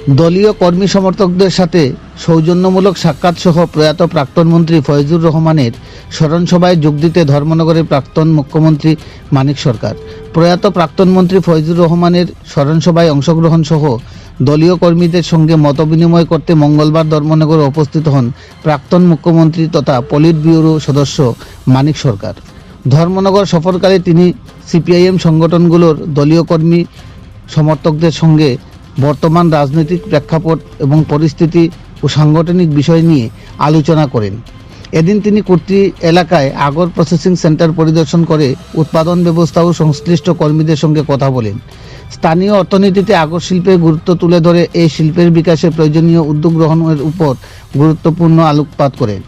দলীয় কর্মী সমর্থকদের সাথে সৌজন্যমূলক সাক্ষাৎ সহ প্রয়াত প্রাক্তন মন্ত্রী ফয়জুর রহমানের স্মরণসভায় যোগ দিতে ধর্মনগরের প্রাক্তন মুখ্যমন্ত্রী মানিক সরকার। প্রয়াত প্রাক্তন মন্ত্রী ফয়জুর রহমানের স্মরণসভায় অংশগ্রহণ সহ দলীয় কর্মীদের সঙ্গে মতবিনিময় করতে মঙ্গলবার ধর্মনগরে উপস্থিত হন প্রাক্তন মুখ্যমন্ত্রী তথা পলিট ব্যুরো সদস্য মানিক সরকার। ধর্মনগর সফরকালে তিনি সিপিআইএম সংগঠনগুলোর দলীয় কর্মী সমর্থকদের সঙ্গে বর্তমান রাজনৈতিক প্রেক্ষাপট এবং পরিস্থিতি ও সাংগঠনিক বিষয় নিয়ে আলোচনা করেন। এদিন তিনি কুর্তি এলাকায় আগর প্রসেসিং সেন্টার পরিদর্শন করে উৎপাদন ব্যবস্থা ও সংশ্লিষ্ট কর্মীদের সঙ্গে কথা বলেন। স্থানীয় অর্থনীতিতে আগর শিল্পের গুরুত্ব তুলে ধরে এই শিল্পের বিকাশে প্রয়োজনীয় উদ্যোগ গ্রহণের উপর গুরুত্বপূর্ণ আলোকপাত করেন।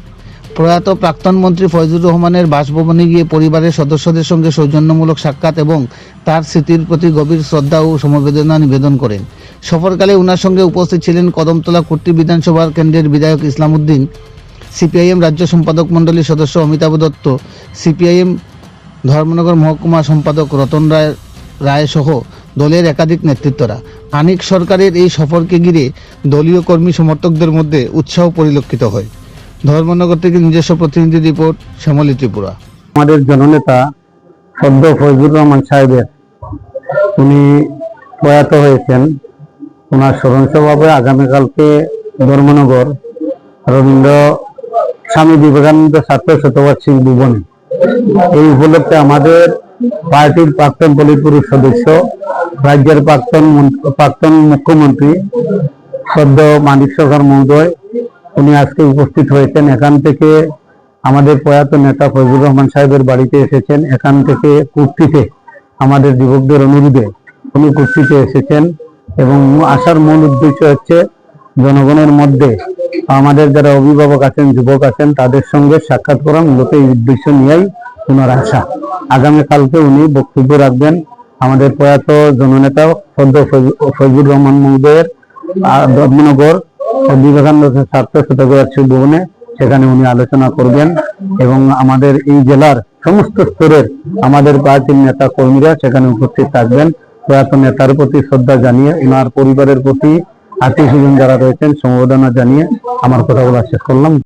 প্রয়াত প্রাক্তন মন্ত্রী ফয়জুর রহমানের বাসভবনে গিয়ে পরিবারের সদস্যদের সঙ্গে সৌজন্যমূলক সাক্ষাৎ এবং তার স্মৃতির প্রতি গভীর শ্রদ্ধা ও সমবেদনা নিবেদন করেন। সফরকালে ওনার সঙ্গে উপস্থিত ছিলেন কদমতলা কুর্তি বিধানসভা কেন্দ্রের বিধায়ক ইসলাম উদ্দিন, সিপিআইএম রাজ্য সম্পাদক মণ্ডলীর সদস্য অমিতাভ দত্ত, সিপিআইএম ধর্মনগর মহকুমা সম্পাদক রতন রায় সহ দলের একাধিক নেতৃত্বরা। মানিক সরকারের এই সফরকে ঘিরে দলীয় কর্মী সমর্থকদের মধ্যে উৎসাহ পরিলক্ষিত হয়। ধর্মনগর থেকে নিজস্ব প্রতিনিধি রিপোর্ট, শ্যামলী ত্রিপুরা। আমাদের জননেতা সদ্য ফয়জুর রহমান সাহেবের উনি প্রয়াত হয়েছেন। ওনার স্মরণসভাবে আগামীকালকে ধর্মনগর রবীন্দ্র স্বামী বিবেকানন্দ ছাত্র শতবার্ষিকী ভবনে, এই উপলক্ষে আমাদের পার্টির প্রাক্তন পলিটব্যুরো সদস্য, রাজ্যের প্রাক্তন মুখ্যমন্ত্রী সদ্য মানিক সরকার মহোদয় উনি আজকে উপস্থিত হয়েছেন। এখান থেকে আমাদের প্রয়াত নেতা ফয়জুর রহমান সাহেবের বাড়িতে এসেছেন। এখান থেকে কুর্তিতে আমাদের যুবকদের অনুরোধে উনি কুর্তিতে এসেছেন এবং আসার মূল উদ্দেশ্য হচ্ছে জনগণের মধ্যে আমাদের যারা অভিভাবক আছেন, যুবক আছেন, তাদের সঙ্গে সাক্ষাৎ করা, মূলত এই উদ্দেশ্য নিয়েই ওনার আসা। আগামীকালকে উনি বক্তব্য রাখবেন আমাদের প্রয়াত জননেতা সদ্য ফয়জুর রহমান মহোদয়ের ধর্মনগর বিবেকানন্দ ছাত্র শতবার্ষিকী ভবনে। সেখানে উনি আলোচনা করবেন এবং আমাদের এই জেলার সমস্ত স্তরের আমাদের পার্টির নেতা কর্মীরা সেখানে উপস্থিত থাকবেন। প্রয়াত নেতার প্রতি শ্রদ্ধা জানিয়ে, ওনার পরিবারের প্রতি আত্মীয় স্বজন যারা রয়েছেন সমবেদনা জানিয়ে আমার কথা বলা শেষ করলাম।